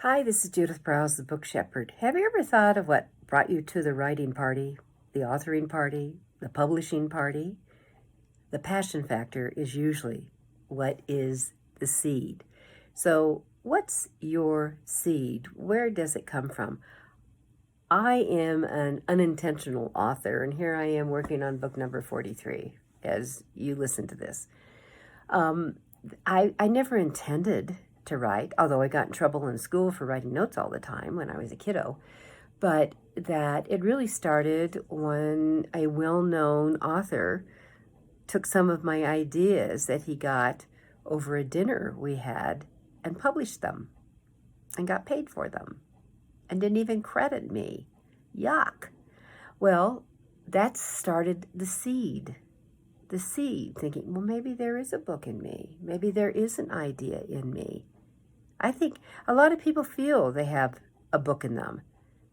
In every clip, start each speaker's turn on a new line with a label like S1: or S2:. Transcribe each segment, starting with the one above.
S1: Hi, this is Judith Briles, the Book Shepherd. Have you ever thought of what brought you to the writing party, the authoring party, the publishing party? The passion factor is usually what is the seed. So, what's your seed? Where does it come from? I am an unintentional author, and here I am working on book number 43 as you listen to this. I never intended to write, although I got in trouble in school for writing notes all the time when I was a kiddo. But that it really started when a well-known author took some of my ideas that he got over a dinner we had and published them and got paid for them and didn't even credit me. Yuck. Well, that started the seed, thinking, well, maybe there is a book in me. Maybe there is an idea in me. I think a lot of people feel they have a book in them.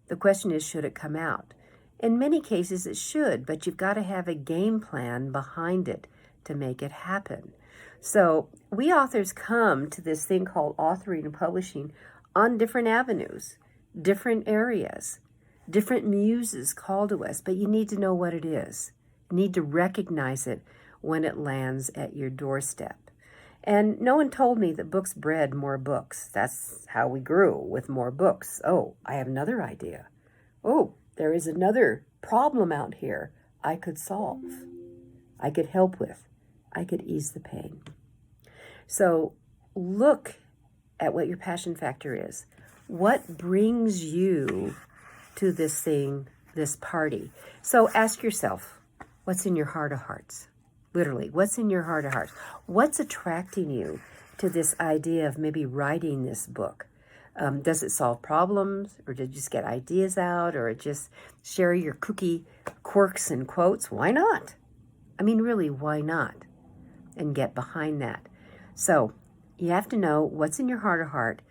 S1: The question is, should it come out? In many cases, it should, but you've got to have a game plan behind it to make it happen. So we authors come to this thing called authoring and publishing on different avenues, different areas, different muses call to us, but you need to know what it is. You need to recognize it when it lands at your doorstep. And no one told me that books bred more books. That's how we grew, with more books. Oh, I have another idea. Oh, there is another problem out here I could solve, I could help with, I could ease the pain. So look at what your passion factor is. What brings you to this thing, this party? So ask yourself, what's in your heart of hearts? Literally, what's in your heart of hearts? What's attracting you to this idea of maybe writing this book? Does it solve problems, or did you just get ideas out, or just share your kooky quirks and quotes? Why not? I mean, really, why not? And get behind that. So you have to know what's in your heart of heart.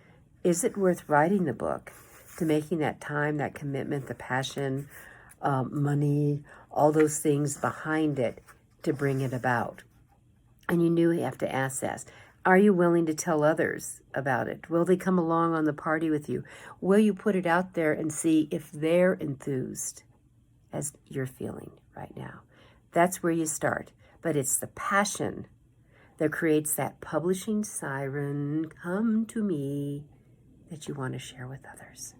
S1: Is it worth writing the book, to making that time, that commitment, the passion, money, all those things behind it to bring it about? And you have to ask that. Are you willing to tell others about it? Will they come along on the party with you? Will you put it out there and see if they're enthused as you're feeling right now? That's where you start. But it's the passion that creates that publishing siren, come to me, that you want to share with others.